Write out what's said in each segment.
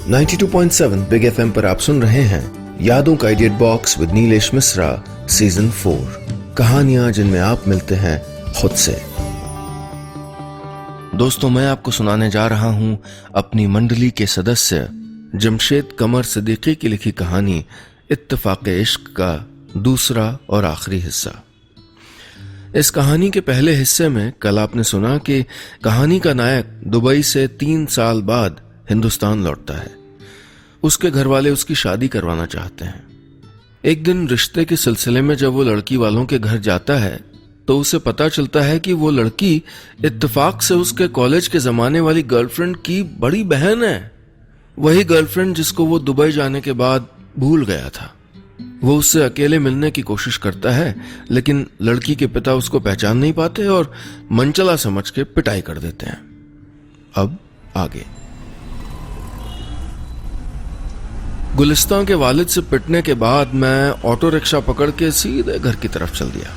92.7 big FM पर आप सुन रहे हैं यादों का idiot box with Nilesh Mishra season 4। कहानियां जिनमें आप मिलते हैं खुद से। दोस्तों, मैं आपको सुनाने जा रहा हूं अपनी मंडली के सदस्य जमशेद कमर सिद्दीकी की लिखी कहानी इत्तेफाक इश्क का दूसरा और आखिरी हिस्सा। इस कहानी के पहले हिस्से में कल आपने सुना कि कहानी का नायक दुबई से 3 साल बाद हिंदुस्तान लौटता है। उसके घर वाले उसकी शादी करवाना चाहते हैं। एक दिन रिश्ते के सिलसिले में जब वो लड़की वालों के घर जाता है तो उसे पता चलता है कि वो लड़की इत्तेफाक से उसके कॉलेज के जमाने वाली गर्लफ्रेंड की बड़ी बहन है। वही गर्लफ्रेंड जिसको वो दुबई जाने के बाद भूल गया था। वो उससे अकेले मिलने की कोशिश करता है, लेकिन लड़की के पिता उसको पहचान नहीं पाते और मनचला समझ के पिटाई कर देते हैं। अब आगे। गुलिस्तान के वालिद से पिटने के बाद मैं ऑटो रिक्शा पकड़ के सीधे घर की तरफ चल दिया।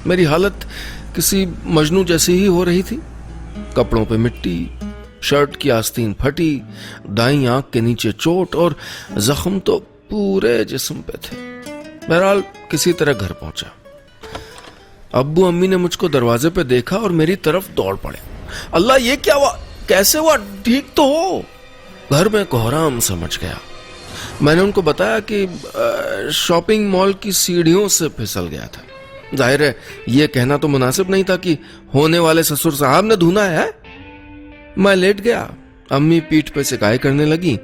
मेरी हालत किसी मजनू जैसी ही हो रही थी। कपड़ों पे मिट्टी, शर्ट की आस्तीन फटी, दाईं आंख के नीचे चोट और जख्म तो पूरे जिस्म पे थे। बहरहाल किसी तरह घर पहुंचा। अब्बू अम्मी ने मुझको दरवाजे पे देखा और मेरी तरफ दौड़ पड़े। अल्लाह, ये क्या हुआ? कैसे हुआ? ठीक तो हो? घर में कोहराम समझ गया। मैंने उनको बताया कि शॉपिंग मॉल की सीढ़ियों से फिसल गया था। जाहिर है ये कहना तो मुनासिब नहीं था कि होने वाले ससुर साहब ने धुना है। मैं लेट गया। अम्मी पीठ पे सिकाई करने लगी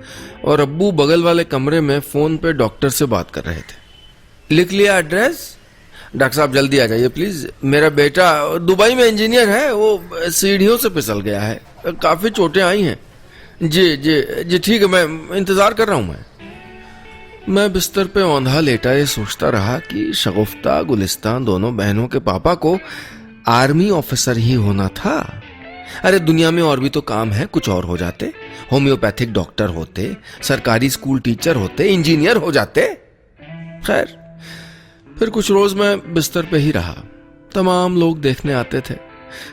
और अब्बू बगल वाले कमरे में फोन पे डॉक्टर से बात कर रहे थे। लिख लिया एड्रेस? डॉक्टर साहब जल्दी आ जाइए प्लीज। मेरा बेटा दुबई में इंजीनियर है, वो सीढ़ियों से फिसल गया है, काफी चोटें आई हैं। जी जी जी ठीक है, मैं इंतजार कर रहा हूं। मैं बिस्तर पे औंधा लेटा ये सोचता रहा कि शगुफ्ता गुलिस्तान दोनों बहनों के पापा को आर्मी ऑफिसर ही होना था। अरे दुनिया में और भी तो काम है, कुछ और हो जाते। होम्योपैथिक डॉक्टर होते, सरकारी स्कूल टीचर होते, इंजीनियर हो जाते। खैर, फिर कुछ रोज मैं बिस्तर पे ही रहा। तमाम लोग देखने आते थे।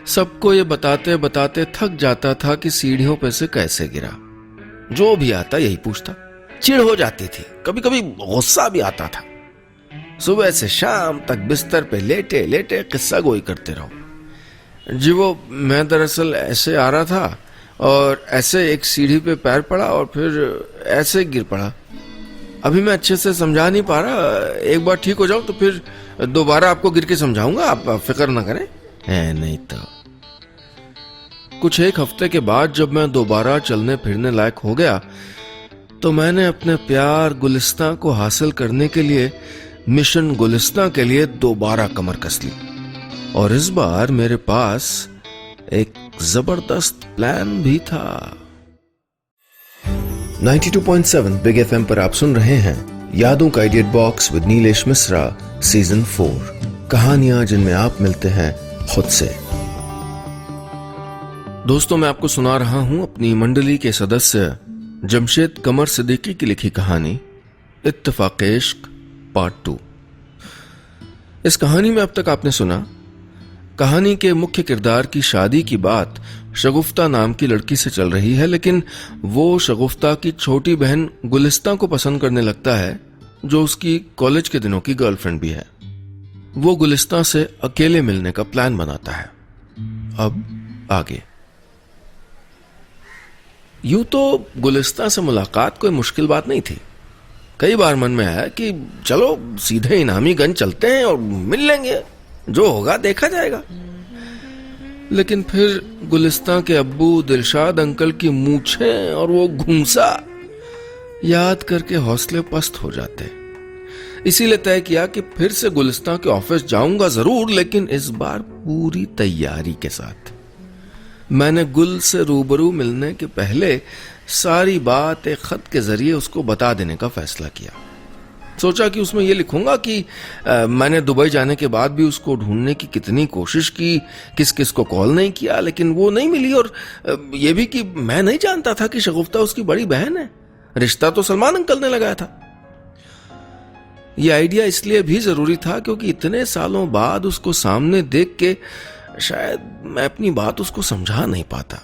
सबको ये बताते बताते थक जाता था कि सीढ़ियों पे से कैसे गिरा। जो भी आता यही पूछता। चिढ़ हो जाती थी, कभी कभी गुस्सा भी आता था। सुबह से शाम तक बिस्तर पे लेटे लेटे किस्सा गोई करते रहो। जी वो मैं दरअसल ऐसे आ रहा था और ऐसे एक सीढ़ी पे पैर पड़ा और फिर ऐसे गिर पड़ा। अभी मैं अच्छे से समझा नहीं पा रहा। एक बार ठीक हो जाऊं तो फिर दोबारा आपको गिर के समझाऊंगा, आप फिक्र ना करें। है नहीं तो। कुछ एक हफ्ते के बाद जब मैं दोबारा चलने फिरने लायक हो गया तो मैंने अपने प्यार गुलिस्तान को हासिल करने के लिए मिशन गुलिस्तान के लिए दोबारा कमर कस ली। और इस बार मेरे पास एक जबरदस्त प्लान भी था। 92.7 बिग एफएम पर आप सुन रहे हैं यादों का idiot box with Nilesh Mishra season 4। कहानियां जिनमें आप मिलते हैं खुद से। दोस्तों, मैं आपको सुना रहा हूं अपनी मंडली के सदस्य जमशेद कमर सिद्दीकी की लिखी कहानी इत्तेफाक इश्क पार्ट 2। इस कहानी में अब तक आपने सुना कहानी के मुख्य किरदार की शादी की बात शगुफ्ता नाम की लड़की से चल रही है, लेकिन वो शगुफ्ता की छोटी बहन गुलिस्तान को पसंद करने लगता है, जो उसकी कॉलेज के दिनों की गर्लफ्रेंड भी है। वो गुलिस्तान से अकेले मिलने का प्लान बनाता है। अब आगे। यूं तो गुलिस्तान से मुलाकात कोई मुश्किल बात नहीं थी। कई बार मन में आया कि चलो सीधे इनामीगंज चलते हैं और मिल लेंगे, जो होगा देखा जाएगा। लेकिन फिर गुलिस्तान के अब्बू दिलशाद अंकल की मूछें और वो घूंसा याद करके हौसले पस्त हो जाते। इसीलिए तय किया कि फिर से गुलिस्तान के ऑफिस जाऊंगा जरूर, लेकिन इस बार पूरी तैयारी के साथ। मैंने गुल से रूबरू मिलने के पहले सारी बात एक खत के जरिए उसको बता देने का फैसला किया। सोचा कि उसमें यह लिखूंगा कि मैंने दुबई जाने के बाद भी उसको ढूंढने की कितनी कोशिश की, किस किस को कॉल नहीं किया, लेकिन वो नहीं मिली। और यह भी कि मैं नहीं जानता था कि शगुफ्ता उसकी बड़ी बहन है। रिश्ता तो सलमान अंकल ने लगाया था। यह आइडिया इसलिए भी जरूरी था क्योंकि इतने सालों बाद उसको सामने देख के शायद मैं अपनी बात उसको समझा नहीं पाता।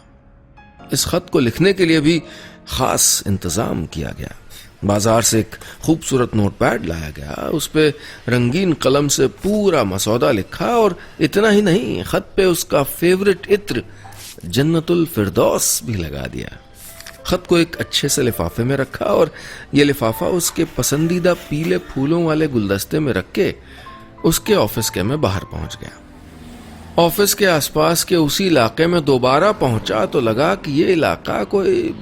इस खत को लिखने के लिए भी खास इंतजाम किया गया। बाजार से एक खूबसूरत नोटपैड लाया गया, उस पे रंगीन कलम से पूरा मसौदा लिखा और इतना ही नहीं, खत पे उसका फेवरेट इत्र जन्नतुल फिरदौस भी लगा दिया। खत को एक अच्छे से लिफाफे में रखा और ये लिफाफा उसके पसंदीदा पीले फूलों वाले गुलदस्ते में रख के उसके ऑफिस के मैं बाहर पहुंच गया। ऑफिस के आसपास के उसी इलाके में दोबारा पहुंचा तो लगा कि ये इलाका कोई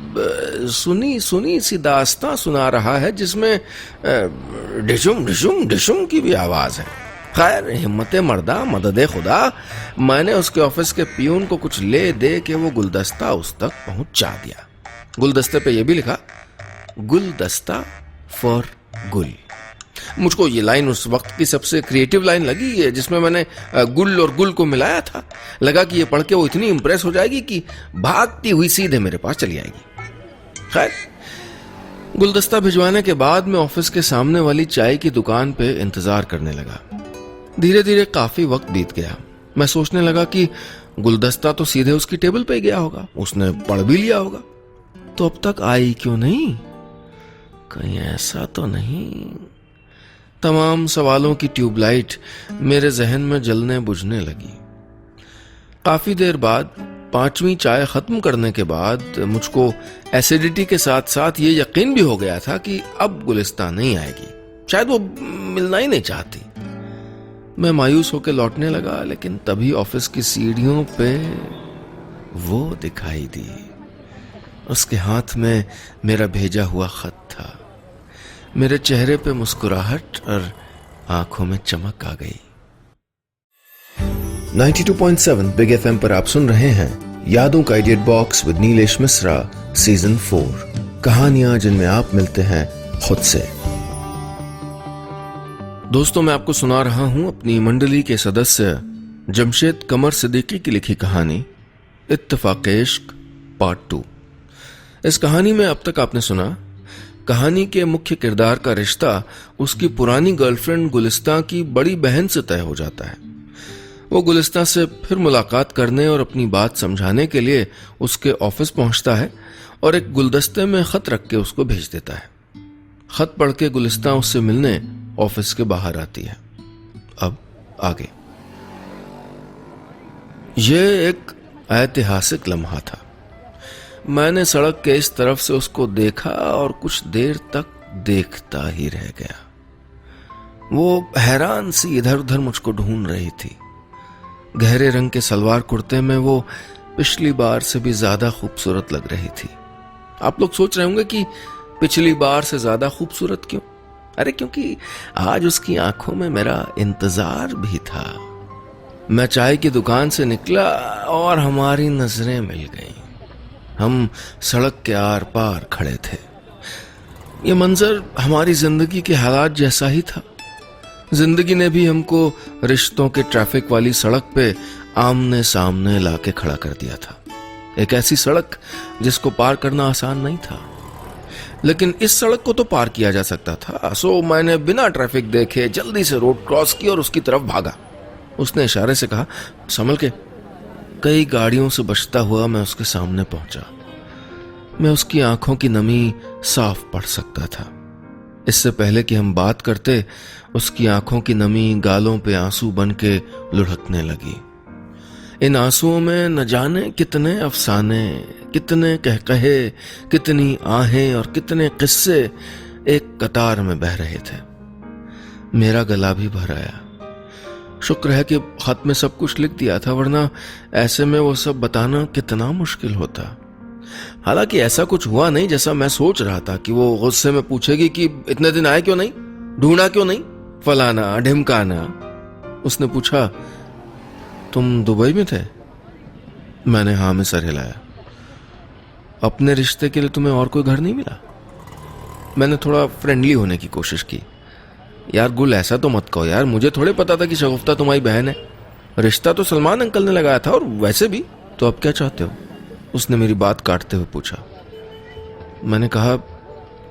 सुनी सुनी सी दास्तां सुना रहा है जिसमें डिशुम डिशुम डिशुम की भी आवाज है। खैर, हिम्मते मर्दा मददे खुदा, मैंने उसके ऑफिस के पियून को कुछ ले दे के वो गुलदस्ता उस तक पहुंचा दिया। गुलदस्ते पे ये भी लिखा, गुलदस्ता फॉर गुल। मुझको ये लाइन उस वक्त की सबसे क्रिएटिव लाइन लगी है, जिसमें मैंने गुल और गुल को मिलाया था। लगा कि ये पढ़ के वो इतनी इंप्रेस हो जाएगी कि भागती हुई सीधे मेरे पास चली आएगी। खैर, गुलदस्ता भिजवाने के बाद मैं ऑफिस के सामने वाली चाय की दुकान पे इंतजार करने लगा। धीरे धीरे काफी वक्त बीत गया। मैं सोचने लगा कि गुलदस्ता तो सीधे उसकी टेबल पे गया होगा, उसने पढ़ भी लिया होगा, तो अब तक आई क्यों नहीं? कहीं ऐसा तो नहीं? तमाम सवालों की ट्यूबलाइट मेरे जहन में जलने बुझने लगी। काफी देर बाद 5वीं चाय खत्म करने के बाद मुझको एसिडिटी के साथ साथ ये यकीन भी हो गया था कि अब गुलिस्तान नहीं आएगी, शायद वो मिलना ही नहीं चाहती। मैं मायूस होकर लौटने लगा, लेकिन तभी ऑफिस की सीढ़ियों पे वो दिखाई दी। उसके हाथ में मेरा भेजा हुआ खत था। मेरे चेहरे पे मुस्कुराहट और आंखों में चमक आ गई। 92.7 बिग एफएम पर आप सुन रहे हैं यादों का idiot box with Nilesh Mishra season 4, कहानियां जिनमें आप मिलते हैं खुद से। दोस्तों, मैं आपको सुना रहा हूं अपनी मंडली के सदस्य जमशेद कमर सिद्दीकी की लिखी कहानी इत्तेफाक-ए इश्क पार्ट 2। इस कहानी में अब तक आपने सुना, कहानी के मुख्य किरदार का रिश्ता उसकी पुरानी गर्लफ्रेंड गुलिस्तां की बड़ी बहन से तय हो जाता है। वो गुलिस्तां से फिर मुलाकात करने और अपनी बात समझाने के लिए उसके ऑफिस पहुंचता है और एक गुलदस्ते में खत रख के उसको भेज देता है। खत पढ़ के गुलिस्तां उससे मिलने ऑफिस के बाहर आती है। अब आगे। ये एक ऐतिहासिक लम्हा था। मैंने सड़क के इस तरफ से उसको देखा और कुछ देर तक देखता ही रह गया। वो हैरान सी इधर उधर मुझको ढूंढ रही थी। गहरे रंग के सलवार कुर्ते में वो पिछली बार से भी ज्यादा खूबसूरत लग रही थी। आप लोग सोच रहे होंगे कि पिछली बार से ज्यादा खूबसूरत क्यों? अरे क्योंकि आज उसकी आंखों में मेरा इंतजार भी था। मैं चाय की दुकान से निकला और हमारी नजरें मिल गईं। हम सड़क के आर पार खड़े थे। ये मंजर हमारी जिंदगी के हालात जैसा ही था। जिंदगी ने भी हमको रिश्तों के ट्रैफिक वाली सड़क पे आमने सामने लाके खड़ा कर दिया था। एक ऐसी सड़क जिसको पार करना आसान नहीं था, लेकिन इस सड़क को तो पार किया जा सकता था। सो मैंने बिना ट्रैफिक देखे जल्दी से रोड क्रॉस की और उसकी तरफ भागा। उसने इशारे से कहा, संभल के। कई गाड़ियों से बचता हुआ मैं उसके सामने पहुंचा। मैं उसकी आंखों की नमी साफ पढ़ सकता था। इससे पहले कि हम बात करते, उसकी आंखों की नमी गालों पे आंसू बन के लुढ़कने लगी। इन आंसुओं में न जाने कितने अफसाने, कितने कहकहे, कितनी आहें और कितने किस्से एक कतार में बह रहे थे। मेरा गला भी भर आया। शुक्र है कि खत में सब कुछ लिख दिया था, वरना ऐसे में वो सब बताना कितना मुश्किल होता। हालांकि ऐसा कुछ हुआ नहीं जैसा मैं सोच रहा था कि वो गुस्से में पूछेगी कि इतने दिन आए क्यों नहीं, ढूंढा क्यों नहीं, फलाना ढिमकाना। उसने पूछा, तुम दुबई में थे? मैंने हाँ में सर हिलाया। अपने रिश्ते के लिए तुम्हें और कोई घर नहीं मिला? मैंने थोड़ा फ्रेंडली होने की कोशिश की। यार गुल, ऐसा तो मत कहो यार, मुझे थोड़े पता था कि शगुफ्ता तुम्हारी बहन है। रिश्ता तो सलमान अंकल ने लगाया था, और वैसे भी तो अब क्या चाहते हो? उसने मेरी बात काटते हुए पूछा। मैंने कहा,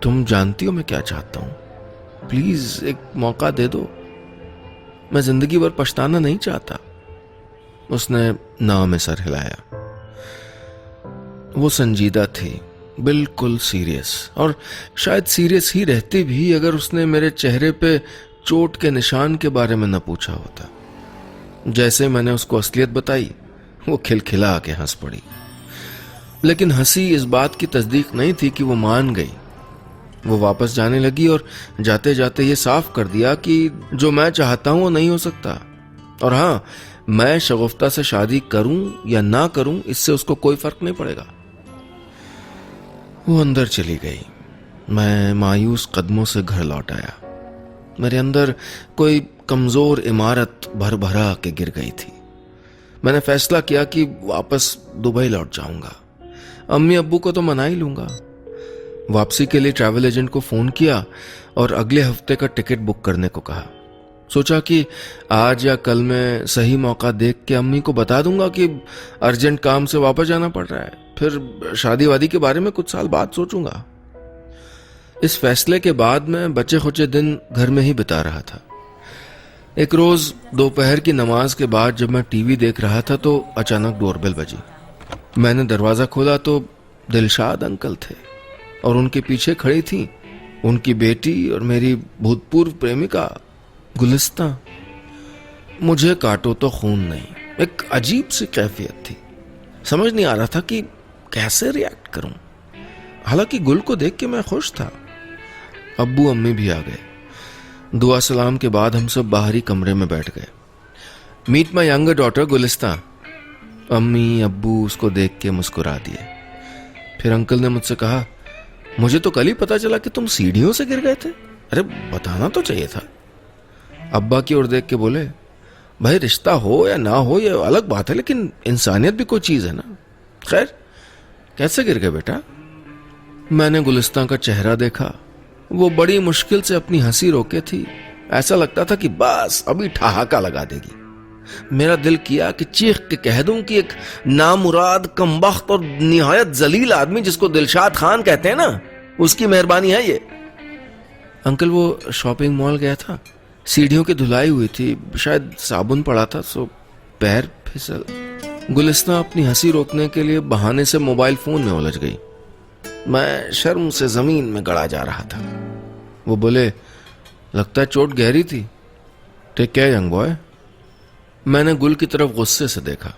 तुम जानती हो मैं क्या चाहता हूं, प्लीज एक मौका दे दो, मैं जिंदगी भर पछताना नहीं चाहता। उसने ना में सर हिलाया। वो संजीदा थी, बिल्कुल सीरियस, और शायद सीरियस ही रहती भी अगर उसने मेरे चेहरे पे चोट के निशान के बारे में न पूछा होता। जैसे मैंने उसको असलियत बताई, वो खिलखिला के हंस पड़ी। लेकिन हंसी इस बात की तस्दीक नहीं थी कि वो मान गई। वो वापस जाने लगी और जाते जाते ये साफ कर दिया कि जो मैं चाहता हूं वो नहीं हो सकता, और हां, मैं शगुफ्ता से शादी करूं या ना करूं इससे उसको कोई फर्क नहीं पड़ेगा। वो अंदर चली गई। मैं मायूस कदमों से घर लौट आया। मेरे अंदर कोई कमजोर इमारत भर भरा के गिर गई थी। मैंने फैसला किया कि वापस दुबई लौट जाऊंगा। अम्मी अब्बू को तो मना ही लूंगा। वापसी के लिए ट्रैवल एजेंट को फोन किया और अगले हफ्ते का टिकट बुक करने को कहा। सोचा कि आज या कल में सही मौका देख के अम्मी को बता दूंगा कि अर्जेंट काम से वापस जाना पड़ रहा है, फिर शादी वादी के बारे में कुछ साल बाद सोचूंगा। इस फैसले के बाद मैं बचे खुचे दिन घर में ही बिता रहा था। एक रोज दोपहर की नमाज के बाद जब मैं टीवी देख रहा था तो अचानक डोरबेल बजी। मैंने दरवाजा खोला तो दिलशाद अंकल थे और उनके पीछे खड़ी थी उनकी बेटी और मेरी भूतपूर्व प्रेमिका गुलिस्तां। मुझे काटो तो खून नहीं, एक अजीब सी कैफियत थी। समझ नहीं आ रहा था कि कैसे रिएक्ट करूं। हालांकि गुल को देख के मैं खुश था। अब्बू अम्मी भी आ गए। दुआ सलाम के बाद हम सब बाहरी कमरे में बैठ गए। Meet my younger daughter Gulistan. अम्मी अब्बू उसको देख के मुस्कुरा दिए। फिर अंकल ने मुझसे कहा, मुझे तो कल ही पता चला कि तुम सीढ़ियों से गिर गए थे। अरे बताना तो चाहिए था। अब्बा की ओर देख के बोले, भाई रिश्ता हो या ना हो ये अलग बात है, लेकिन इंसानियत भी कोई चीज है ना। खैर कैसे गिर गए बेटा? मैंने गुलिस्तां का चेहरा देखा। वो बड़ी मुश्किल से अपनी हंसी रोके थी। ऐसा लगता था कि बस अभी ठहाका लगा देगी। मेरा दिल किया कि चीख के कह दूं कि एक नामुराद, कमबख्त और निहायत जलील आदमी जिसको दिलशाद खान कहते हैं ना, उसकी मेहरबानी है ये। अंकल वो शॉपिंग मॉल गया था। सीढ़ियों की धुलाई हुई थी, शायद साबुन पड़ा था, सो पैर फिसल। गुलिस्तां अपनी हंसी रोकने के लिए बहाने से मोबाइल फोन में उलझ गई। मैं शर्म से जमीन में गड़ा जा रहा था। वो बोले, लगता है चोट गहरी थी। Take care young boy. मैंने गुल की तरफ गुस्से से देखा।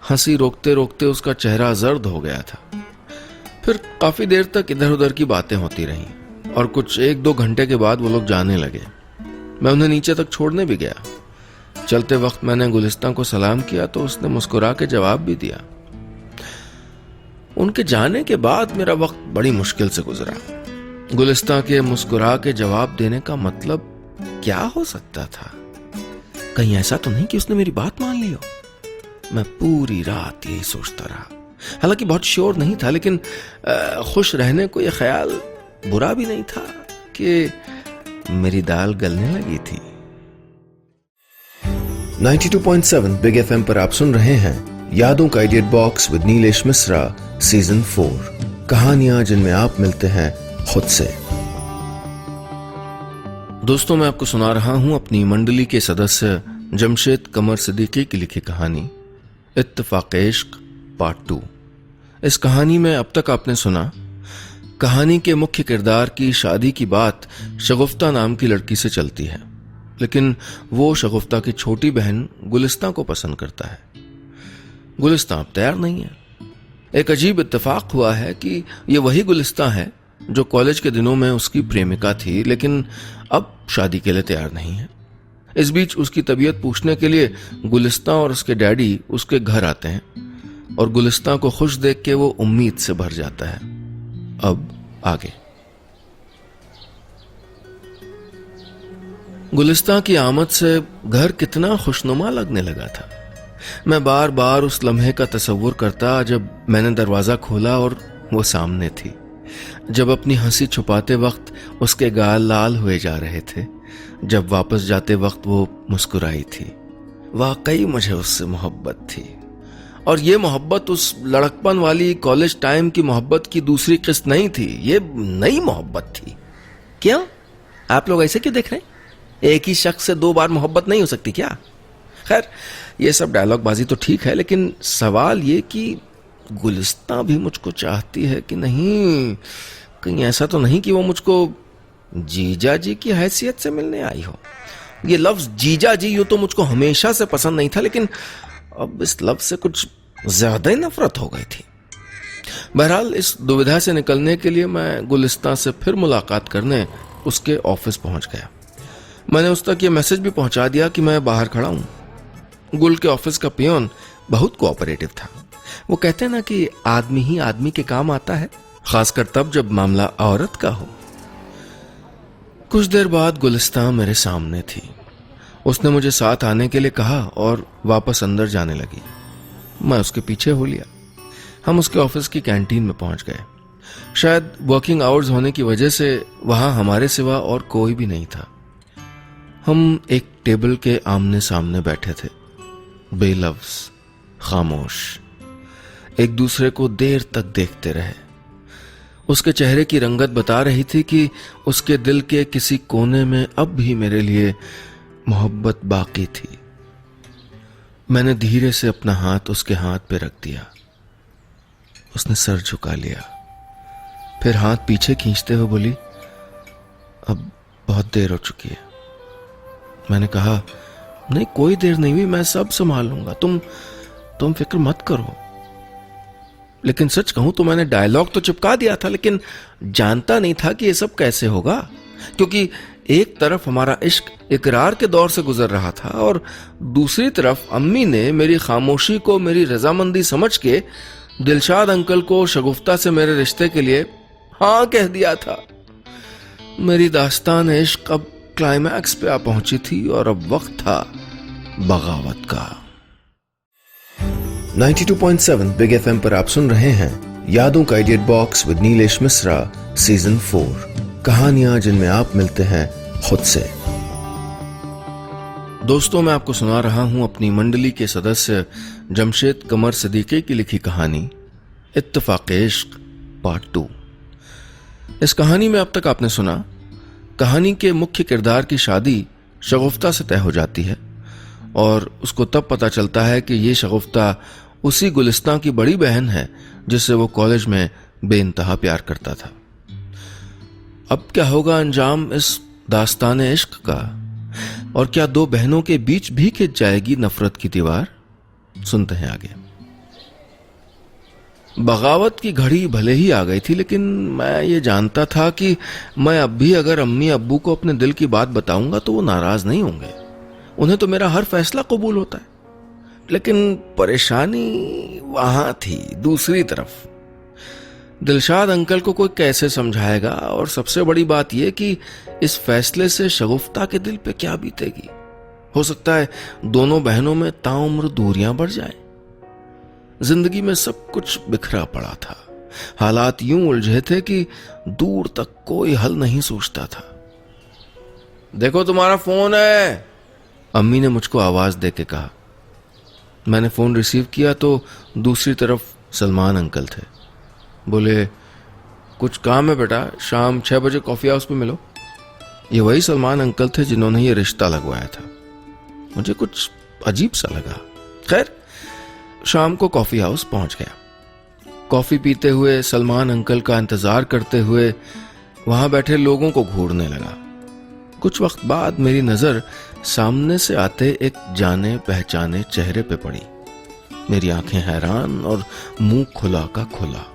हंसी रोकते रोकते उसका चेहरा जर्द हो गया था। फिर काफी देर तक इधर उधर की बातें होती रहीं और कुछ 1-2 घंटे के बाद वो लोग जाने लगे। मैं उन्हें नीचे तक छोड़ने भी गया। चलते वक्त मैंने गुलिस्तां को सलाम किया तो उसने मुस्कुरा के जवाब भी दिया। उनके जाने के बाद मेरा वक्त बड़ी मुश्किल से गुजरा। गुलिस्तां के मुस्कुरा के जवाब देने का मतलब क्या हो सकता था? कहीं ऐसा तो नहीं कि उसने मेरी बात मान ली हो? मैं पूरी रात यही सोचता रहा। हालांकि बहुत श्योर नहीं था, लेकिन खुश रहने को यह ख्याल बुरा भी नहीं था कि मेरी दाल गलने लगी थी। 92.7 बिग एफएम पर आप सुन रहे हैं यादों का idiot box with Nilesh Mishra season 4। कहानियां जिनमें आप मिलते हैं खुद से। दोस्तों, मैं आपको सुना रहा हूं अपनी मंडली के सदस्य जमशेद कमर सिद्दीकी की लिखी कहानी इत्तेफाक इश्क पार्ट 2। इस कहानी में अब तक आपने सुना, कहानी के मुख्य किरदार की शादी की बात शगुफ्ता नाम की लड़की से चलती है, लेकिन वो शगुफ्ता की छोटी बहन गुलिस्तां को पसंद करता है। गुलिस्तां अब तैयार नहीं है। एक अजीब इत्तेफाक हुआ है कि ये वही गुलिस्तां है जो कॉलेज के दिनों में उसकी प्रेमिका थी, लेकिन अब शादी के लिए तैयार नहीं है। इस बीच उसकी तबीयत पूछने के लिए गुलिस्तां और उसके डैडी उसके घर आते हैं और गुलिस्तां को खुश देख के वो उम्मीद से भर जाता है। अब आगे। गुलिस्तां की आमद से घर कितना खुशनुमा लगने लगा था। मैं बार बार उस लम्हे का तसव्वुर करता जब मैंने दरवाजा खोला और वो सामने थी, जब अपनी हंसी छुपाते वक्त उसके गाल लाल हुए जा रहे थे, जब वापस जाते वक्त वो मुस्कुराई थी। वाकई मुझे उससे मोहब्बत थी, और ये मोहब्बत उस लड़कपन वाली कॉलेज टाइम की मोहब्बत की दूसरी किस्त नहीं थी, ये नई मोहब्बत थी। क्यों? आप लोग ऐसे क्यों देख रहे हैं? एक ही शख्स से 2 बार मोहब्बत नहीं हो सकती क्या? खैर, ये सब डायलॉग बाजी तो ठीक है, लेकिन सवाल ये कि गुलिस्तां भी मुझको चाहती है कि नहीं, कहीं ऐसा तो नहीं कि वो मुझको जीजा जी की हैसियत से मिलने आई हो। ये लफ्ज जीजा जी यूं तो मुझको हमेशा से पसंद नहीं था, लेकिन अब इस लफ्ज से कुछ ज्यादा ही नफरत हो गई थी। बहरहाल इस दुविधा से निकलने के लिए मैं गुलिस्तां से फिर मुलाकात करने उसके ऑफिस पहुंच गया। मैंने उस तक ये मैसेज भी पहुंचा दिया कि मैं बाहर खड़ा हूं। गुल के ऑफिस का पियोन बहुत कोऑपरेटिव था। वो कहते हैं ना कि आदमी ही आदमी के काम आता है, खासकर तब जब मामला औरत का हो। कुछ देर बाद गुलिस्तां मेरे सामने थी। उसने मुझे साथ आने के लिए कहा और वापस अंदर जाने लगी। मैं उसके पीछे हो लिया। हम उसके ऑफिस की कैंटीन में पहुंच गए। शायद वर्किंग आवर्स होने की वजह से वहां हमारे सिवा और कोई भी नहीं था। हम एक टेबल के आमने सामने बैठे थे, बेलफ्ज, खामोश, एक दूसरे को देर तक देखते रहे। उसके चेहरे की रंगत बता रही थी कि उसके दिल के किसी कोने में अब भी मेरे लिए मोहब्बत बाकी थी। मैंने धीरे से अपना हाथ उसके हाथ पे रख दिया। उसने सर झुका लिया, फिर हाथ पीछे खींचते हुए बोली, अब बहुत देर हो चुकी है। मैंने कहा, नहीं कोई देर नहीं हुई, मैं सब संभाल लूंगा, तुम फिक्र मत करो। लेकिन सच कहूं तो मैंने डायलॉग तो चिपका दिया था, लेकिन जानता नहीं था कि ये सब कैसे होगा, क्योंकि एक तरफ हमारा इश्क इकरार के दौर से गुजर रहा था और दूसरी तरफ अम्मी ने मेरी खामोशी को मेरी रजामंदी समझ के दिलशाद अंकल को शगुफ्ता से मेरे रिश्ते के लिए हाँ कह दिया था। मेरी दास्तान इश्क अब क्लाइमैक्स पे आ पहुंची थी और अब वक्त था बगावत का। 92.7 बिग एफएम पर आप सुन रहे हैं यादों का idiot box with Nilesh Mishra season 4, कहानियां जिनमें आप मिलते हैं खुद से। दोस्तों, मैं आपको सुना रहा हूं अपनी मंडली के सदस्य जमशेद कमर सिद्दीकी की लिखी कहानी इत्तेफाक इश्क पार्ट 2। इस कहानी में अब तक आपने सुना, कहानी के मुख्य किरदार की शादी शगुफ्ता से तय हो जाती है और उसको तब पता चलता है कि ये शगुफ्ता उसी गुलिस्तां की बड़ी बहन है जिससे वो कॉलेज में बेइंतहा प्यार करता था। अब क्या होगा अंजाम इस दास्तान इश्क का, और क्या दो बहनों के बीच भी खिंच जाएगी नफरत की दीवार? सुनते हैं आगे। बगावत की घड़ी भले ही आ गई थी, लेकिन मैं ये जानता था कि मैं अब भी अगर अम्मी अब्बू को अपने दिल की बात बताऊंगा तो वो नाराज नहीं होंगे। उन्हें तो मेरा हर फैसला कबूल होता है। लेकिन परेशानी वहां थी दूसरी तरफ। दिलशाद अंकल को कोई कैसे समझाएगा, और सबसे बड़ी बात यह कि इस फैसले से शगुफ्ता के दिल पे क्या बीतेगी। हो सकता है दोनों बहनों में ताउम्र दूरियां बढ़ जाएं। जिंदगी में सब कुछ बिखरा पड़ा था। हालात यूं उलझे थे कि दूर तक कोई हल नहीं सोचता था। देखो तुम्हारा फोन है, अम्मी ने मुझको आवाज देके कहा। मैंने फोन रिसीव किया तो दूसरी तरफ सलमान अंकल थे। बोले, कुछ काम है बेटा, शाम 6 बजे कॉफी हाउस पे मिलो। ये वही सलमान अंकल थे जिन्होंने ये रिश्ता लगवाया था। मुझे कुछ अजीब सा लगा। खैर, शाम को कॉफी हाउस पहुंच गया। कॉफी पीते हुए, सलमान अंकल का इंतजार करते हुए वहां बैठे लोगों को घूरने लगा। कुछ वक्त बाद मेरी नजर सामने से आते एक जाने पहचाने चेहरे पे पड़ी। मेरी आंखें हैरान और मुंह खुला का खुला।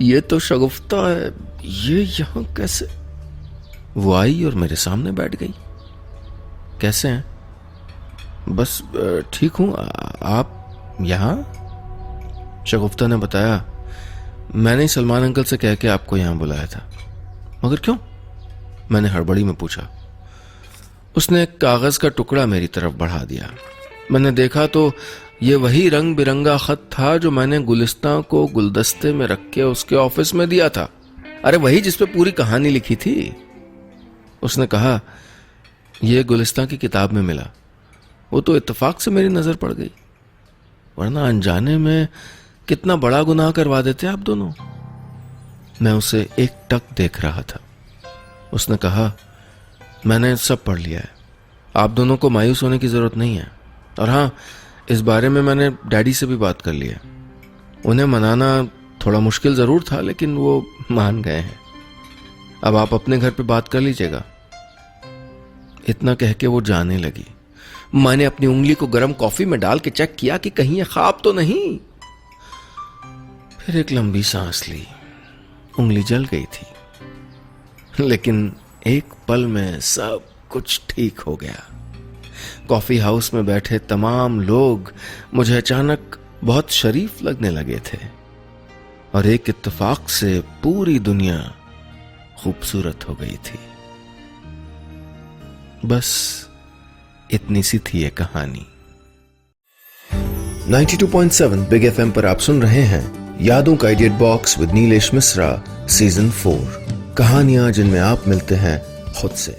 ये तो शगुफ्ता है, ये यहां कैसे? वो आई और मेरे सामने बैठ गई। कैसे हैं? बस ठीक हूं, आप यहां? शगुफ्ता ने बताया, मैंने ही सलमान अंकल से कह के आपको यहां बुलाया था। मगर क्यों? मैंने हड़बड़ी में पूछा। उसने एक कागज का टुकड़ा मेरी तरफ बढ़ा दिया। मैंने देखा तो ये वही रंग बिरंगा खत था जो मैंने गुलिस्तां को गुलदस्ते में रख के उसके ऑफिस में दिया था। अरे वही जिसपे पूरी कहानी लिखी थी। उसने कहा, यह गुलिस्तां की किताब में मिला। वो तो इत्तेफाक से मेरी नजर पड़ गई, वरना अनजाने में कितना बड़ा गुनाह करवा देते आप दोनों। मैं उसे एक टक देख रहा था। उसने कहा, मैंने सब पढ़ लिया है, आप दोनों को मायूस होने की जरूरत नहीं है। और हाँ, इस बारे में मैंने डैडी से भी बात कर ली है। उन्हें मनाना थोड़ा मुश्किल जरूर था, लेकिन वो मान गए हैं। अब आप अपने घर पे बात कर लीजिएगा। इतना कह के वो जाने लगी। मैंने अपनी उंगली को गर्म कॉफी में डाल के चेक किया कि कहीं ये ख्वाब तो नहीं। फिर एक लंबी सांस ली। उंगली जल गई थी, लेकिन एक पल में सब कुछ ठीक हो गया। कॉफी हाउस में बैठे तमाम लोग मुझे अचानक बहुत शरीफ लगने लगे थे, और एक इत्तेफाक से पूरी दुनिया खूबसूरत हो गई थी। बस इतनी सी थी ये कहानी। 92.7 बिग एफएम पर आप सुन रहे हैं यादों का idiot box with Nilesh Mishra season 4, कहानियां जिनमें आप मिलते हैं खुद से।